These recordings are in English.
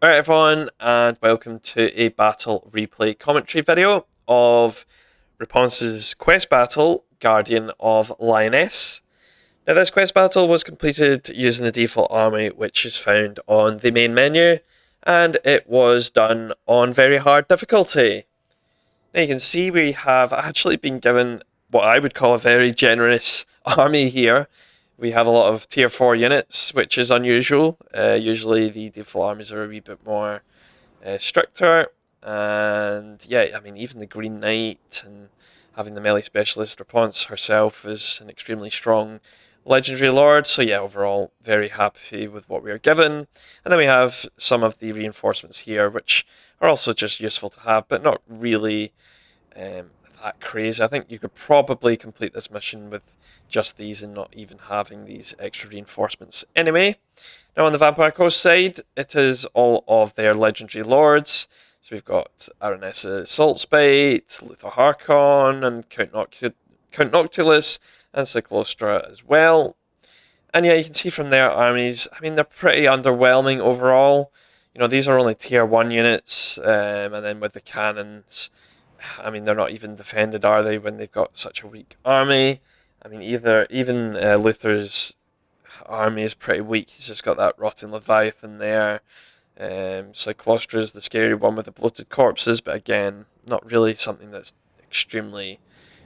Alright everyone, and welcome to a battle replay commentary video of Repanse's quest battle, Guardian of Lyonesse. Now this quest battle was completed using the default army which is found on the main menu, and it was done on very hard difficulty. Now you can see we have actually been given what I would call a very generous army here. We have a lot of tier 4 units, which is unusual. Usually the default armies are a wee bit more stricter. And yeah, I mean, even the Green Knight and having the melee specialist Repanse herself is an extremely strong legendary lord. So yeah, overall, very happy with what we are given. And then we have some of the reinforcements here, which are also just useful to have, but not really that crazy. I think you could probably complete this mission with just these and not even having these extra reinforcements anyway. Now on the Vampire Coast side, it is all of their legendary lords. So we've got Lyonesse Saltspate, Luther Harkon, and Count Noctilus, and Cyclostra as well. And yeah, you can see from their armies, I mean, they're pretty underwhelming overall. You know, these are only tier 1 units, and then with the cannons, I mean, they're not even defended, are they, when they've got such a weak army? I mean, even Luther's army is pretty weak. He's just got that Rotten Leviathan there. Cyclostra is the scary one with the bloated corpses, but again, not really something that's extremely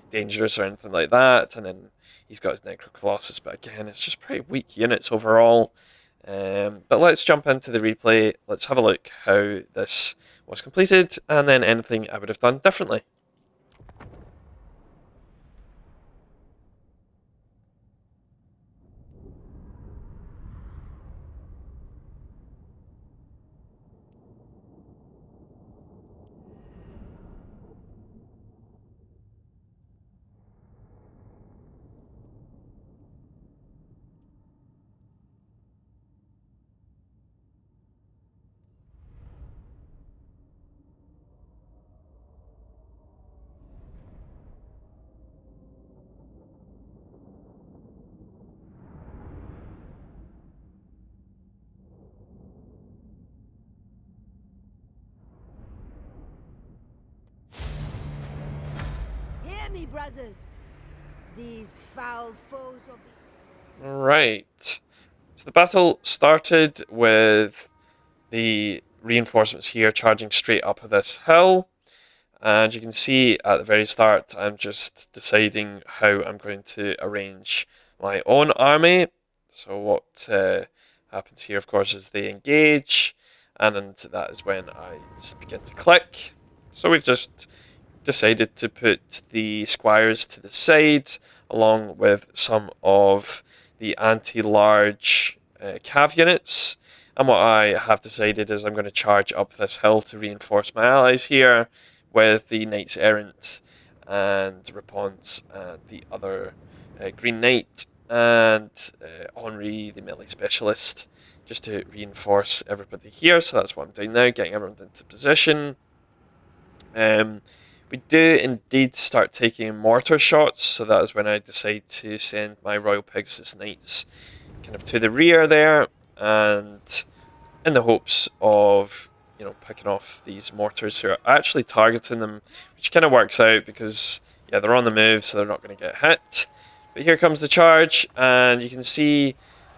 dangerous or anything like that. And then he's got his Necrocolossus, but again, it's just pretty weak units overall. But let's jump into the replay. Let's have a look how this was completed, and then anything I would have done differently. Me, brothers, these foul foes of the... Right. So the battle started with the reinforcements here charging straight up this hill. And you can see at the very start, I'm just deciding how I'm going to arrange my own army. So what happens here, of course, is they engage, and that is when I just begin to click. So we've just decided to put the squires to the side, along with some of the anti-large cav units. And what I have decided is I'm going to charge up this hill to reinforce my allies here with the Knights Errant and Repanse and the other Green Knight and Henri, the melee specialist, just to reinforce everybody here. So that's what I'm doing now, getting everyone into position. We do indeed start taking mortar shots, so that is when I decide to send my Royal Pegasus Knights kind of to the rear there, and in the hopes of, you know, picking off these mortars who are actually targeting them, which kind of works out because, yeah, they're on the move, so they're not going to get hit. But here comes the charge, and you can see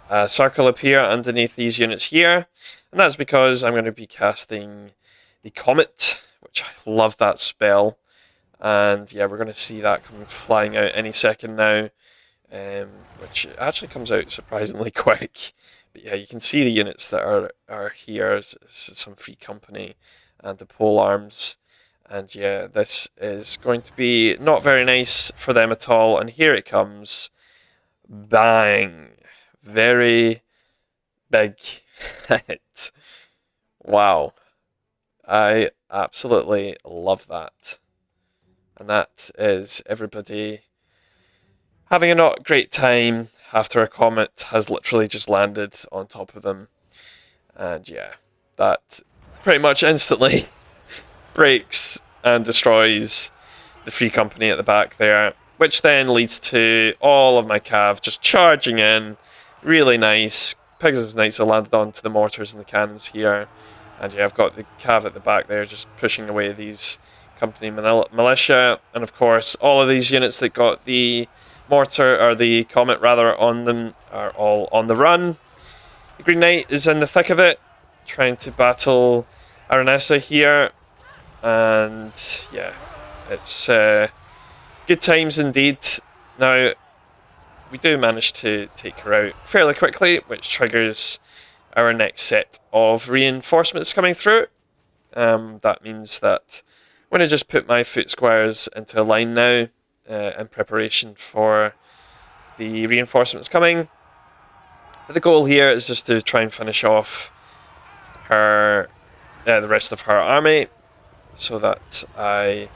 a circle appear underneath these units here, and that's because I'm going to be casting the Comet, which I love that spell. And yeah, we're going to see that coming flying out any second now, which actually comes out surprisingly quick. But yeah, you can see the units that are here. It's some Free Company and the pole arms. And yeah, this is going to be not very nice for them at all. And here it comes. Bang. Very big hit. Wow. I absolutely love that. And that is everybody having a not great time after a comet has literally just landed on top of them. And yeah, that pretty much instantly breaks and destroys the Free Company at the back there, which then leads to all of my cav just charging in. Really nice. Pegasus Knights have landed onto the mortars and the cannons here. And yeah, I've got the cav at the back there just pushing away these company militia. And of course, all of these units that got the mortar, or the comet rather, on them are all on the run. The Green Knight is in the thick of it, trying to battle Lyonesse here. And yeah, it's good times indeed. Now, we do manage to take her out fairly quickly, which triggers our next set of reinforcements coming through. That means that I'm going to just put my foot squires into a line now in preparation for the reinforcements coming. But the goal here is just to try and finish off her, the rest of her army, so that I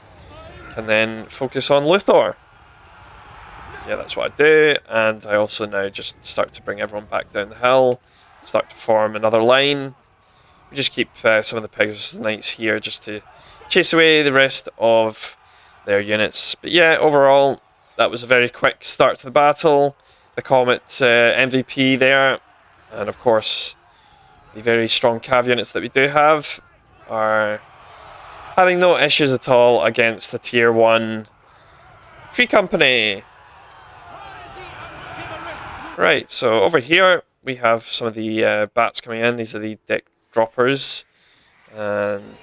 can then focus on Leoncoeur. Yeah, that's what I do, and I also now just start to bring everyone back down the hill, start to form another line. We just keep some of the Pegasus Knights here just to chase away the rest of their units. But yeah, overall, that was a very quick start to the battle. The Comet MVP there, and of course, the very strong cav units that we do have are having no issues at all against the tier 1 Free Company. Right, so over here we have some of the bats coming in. These are the deck droppers, and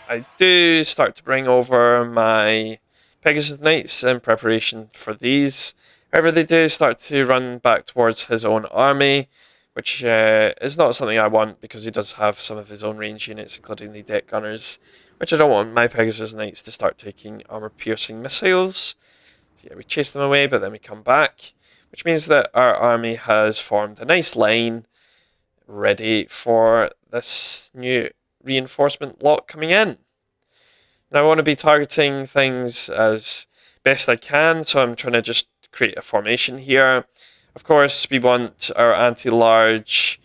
I do start to bring over my Pegasus Knights in preparation for these. However, they do start to run back towards his own army, which is not something I want, because he does have some of his own range units, including the deck gunners, which I don't want my Pegasus Knights to start taking armor-piercing missiles. So yeah, we chase them away, but then we come back, which means that our army has formed a nice line ready for this new reinforcement lot coming in. Now I want to be targeting things as best I can, so I'm trying to just create a formation here. Of course, we want our anti-large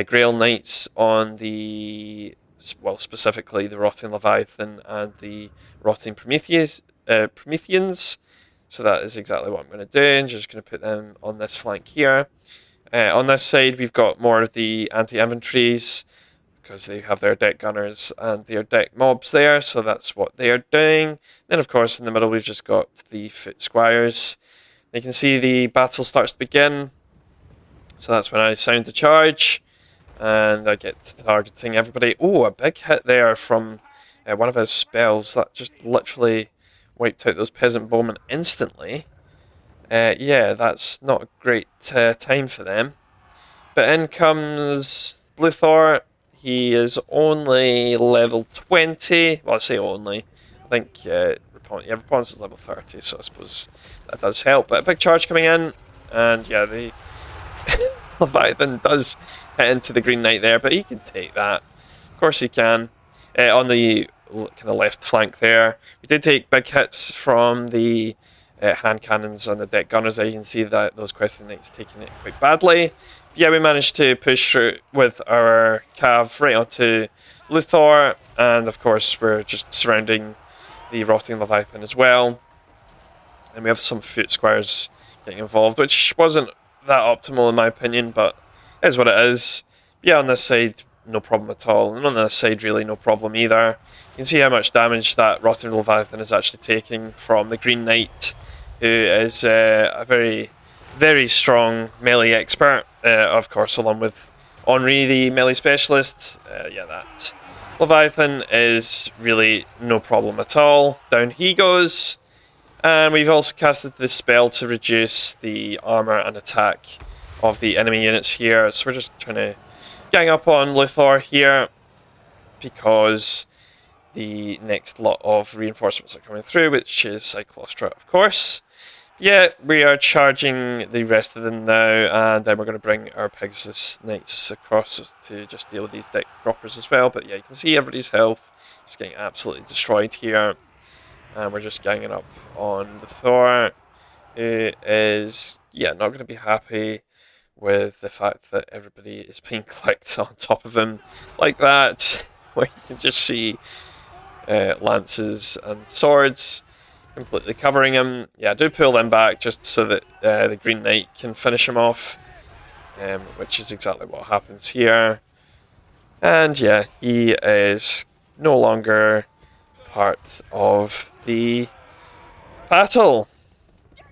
Grail Knights on the, well, specifically the Rotting Leviathan and the Rotting Prometheans. So that is exactly what I'm going to do, and just going to put them on this flank here. On this side, we've got more of the anti-infanteries, because they have their deck gunners and their deck mobs there, so that's what they are doing. Then, of course, in the middle, we've just got the foot squires. You can see the battle starts to begin, so that's when I sound the charge, and I get targeting everybody. Oh, a big hit there from one of his spells. That just literally wiped out those peasant bowmen instantly. Yeah, that's not a great time for them. But in comes Leoncoeur. He is only level 20. Well, I say only. I think Repanse is level 30, so I suppose that does help. But a big charge coming in, and yeah, the Leviathan does hit into the Green Knight there, but he can take that. Of course he can. On the kind of left flank there, we did take big hits from the hand cannons and the deck gunners. You can see that those Questing Knights taking it quite badly. Yeah, we managed to push through with our cav right onto Leoncoeur, and of course we're just surrounding the Rotting Leviathan as well. And we have some foot squires getting involved, which wasn't that optimal in my opinion, but it is what it is. Yeah, on this side, no problem at all, and on this side, really no problem either. You can see how much damage that Rotting Leviathan is actually taking from the Green Knight, who is a very, very strong melee expert, of course, along with Henri, the melee specialist. Yeah, that Leviathan is really no problem at all. Down he goes. And we've also casted this spell to reduce the armor and attack of the enemy units here. So we're just trying to gang up on Leoncoeur here, because the next lot of reinforcements are coming through, which is Cyclostra, of course. Yeah, we are charging the rest of them now, and then we're going to bring our Pegasus Knights across to just deal with these deck droppers as well. But yeah, you can see everybody's health just getting absolutely destroyed here. And we're just ganging up on the Thor, who is, yeah, not going to be happy with the fact that everybody is being clicked on top of him like that, where you can just see lances and swords completely covering him. Yeah, do pull them back just so that the Green Knight can finish him off, which is exactly what happens here. And yeah, he is no longer part of the battle.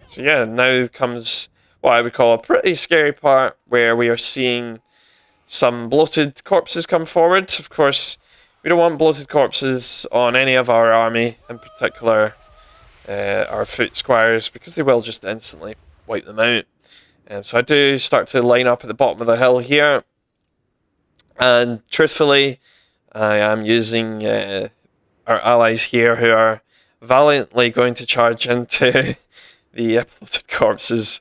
So yeah, now comes what I would call a pretty scary part where we are seeing some bloated corpses come forward. Of course, we don't want bloated corpses on any of our army, in particular our foot squires, because they will just instantly wipe them out. So I do start to line up at the bottom of the hill here, and truthfully, I am using our allies here who are valiantly going to charge into the bloated corpses.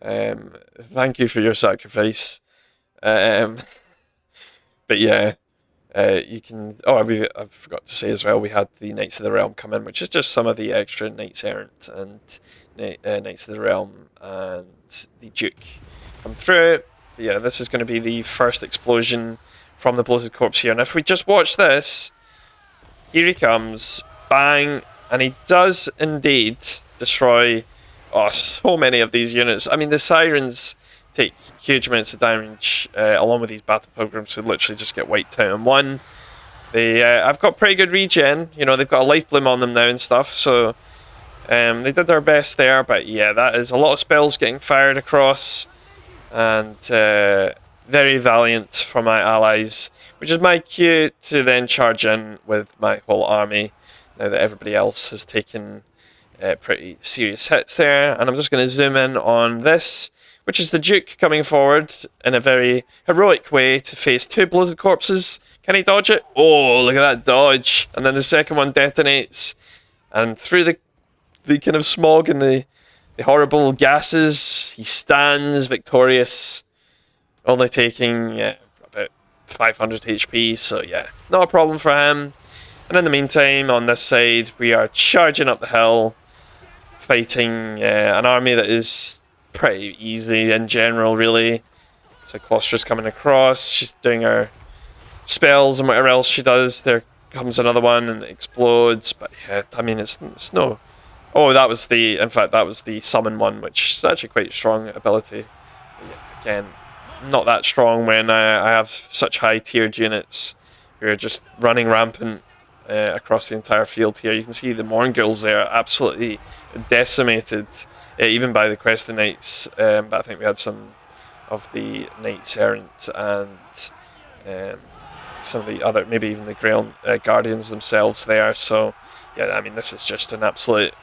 Thank you for your sacrifice. But yeah, you can. Oh, I forgot to say as well. We had the Knights of the Realm come in, which is just some of the extra Knights Errant and Knights of the Realm and the Duke come through. But yeah, this is going to be the first explosion from the bloated corpse here. And if we just watch this, here he comes, bang, and he does indeed destroy so many of these units. I mean, the Sirens take huge amounts of damage, along with these battle pilgrims who literally just get wiped out in one. I've got pretty good regen, you know, they've got a life bloom on them now and stuff, so they did their best there, but yeah, that is a lot of spells getting fired across, and very valiant from my allies, which is my cue to then charge in with my whole army, now that everybody else has taken pretty serious hits there. And I'm just going to zoom in on this, which is the Duke coming forward in a very heroic way to face two bloated corpses. Can he dodge it? Oh, look at that dodge. And then the second one detonates, and through the kind of smog and the horrible gases, he stands victorious, only taking about 500 HP, so yeah, not a problem for him. And in the meantime, on this side, we are charging up the hill, fighting an army that is pretty easy in general, really. So Clostra's coming across, she's doing her spells and whatever else she does. There comes another one and it explodes, but yeah, I mean, it's no... Oh, that was in fact, that was the summon one, which is actually quite a strong ability. But yeah, again, not that strong when I have such high tiered units who are just running rampant across the entire field here. You can see the Morngulls there absolutely decimated, even by the Questing Knights, but I think we had some of the Knights Errant and some of the other, maybe even the Grail Guardians themselves there. So yeah, I mean, this is just an absolute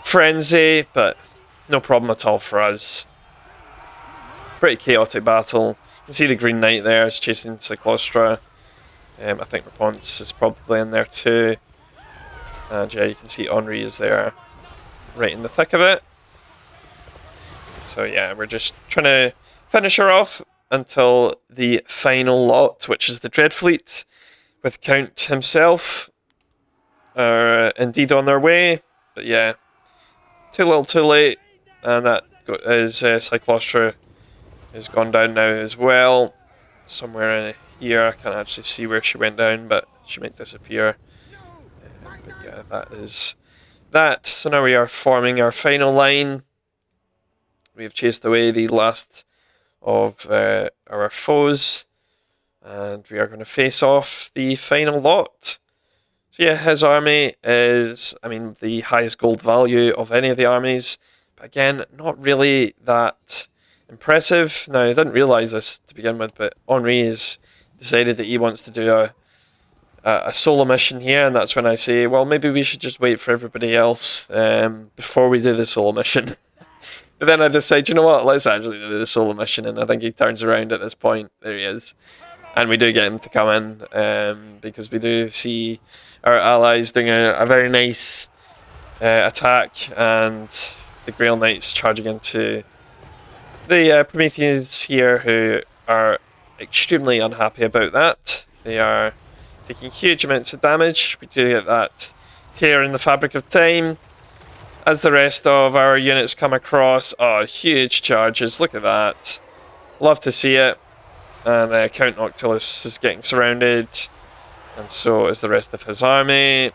frenzy, but no problem at all for us. Pretty chaotic battle. You can see the Green Knight there is chasing Cyclostra. I think Repanse is probably in there too. And yeah, you can see Henri is there right in the thick of it. So yeah, we're just trying to finish her off until the final lot, which is the Dreadfleet, with Count himself, are indeed on their way. But yeah, too little too late, and that is Cyclostra has gone down now as well. Somewhere in here, I can't actually see where she went down, but she might disappear. But yeah, that is that. So now we are forming our final line. We have chased away the last of our foes, and we are going to face off the final lot. So yeah, his army is, I mean, the highest gold value of any of the armies, but again, not really that impressive. Now, I didn't realise this to begin with, but Henri has decided that he wants to do a solo mission here, and that's when I say, well, maybe we should just wait for everybody else before we do the solo mission. But then I decide, you know what, let's actually do the solo mission, and I think he turns around at this point. There he is. And we do get him to come in, because we do see our allies doing a very nice attack, and the Grail Knights charging into the Prometheans here, who are extremely unhappy about that. They are taking huge amounts of damage. We do get that tear in the fabric of time. As the rest of our units come across, huge charges, look at that. Love to see it. And Count Noctilus is getting surrounded, and so is the rest of his army.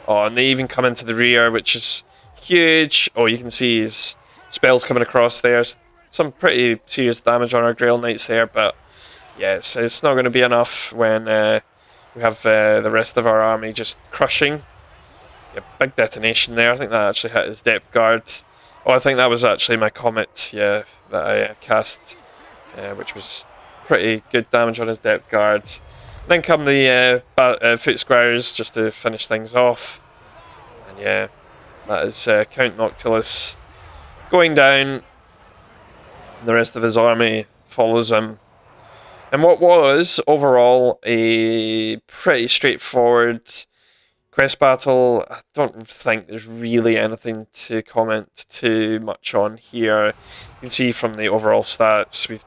And they even come into the rear, which is huge. You can see his spells coming across there. Some pretty serious damage on our Grail Knights there, but yeah, it's not going to be enough when we have the rest of our army just crushing. Yeah, big detonation there. I think that actually hit his depth guard. Oh, I think that was actually my comet, yeah, that I cast, which was pretty good damage on his depth guard. And then come the foot squires just to finish things off. And yeah, that is Count Noctilus going down. And the rest of his army follows him. And what was overall a pretty straightforward quest battle, I don't think there's really anything to comment too much on here. You can see from the overall stats, we've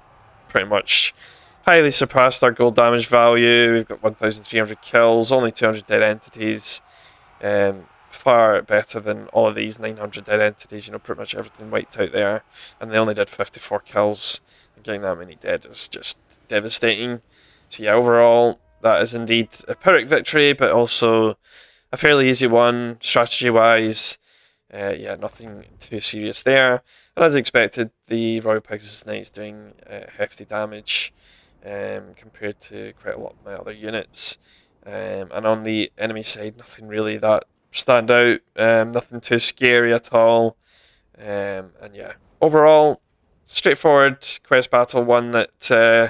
pretty much highly surpassed our gold damage value. We've got 1,300 kills, only 200 dead entities. Far better than all of these 900 dead entities, you know, pretty much everything wiped out there. And they only did 54 kills. And getting that many dead is just devastating. So yeah, overall, that is indeed a Pyrrhic victory, but also a fairly easy one, strategy-wise. Yeah, nothing too serious there. And as expected, the Royal Pegasus Knights doing hefty damage compared to quite a lot of my other units. And on the enemy side, nothing really that stand out. Nothing too scary at all. And yeah, overall, straightforward quest battle, one that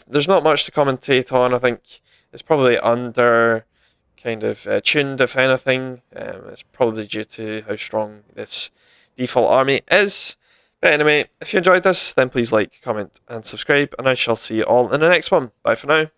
there's not much to commentate on. I think it's probably under kind of tuned, if anything. It's probably due to how strong this default army is. But anyway, if you enjoyed this, then please like, comment, and subscribe, and I shall see you all in the next one. Bye for now.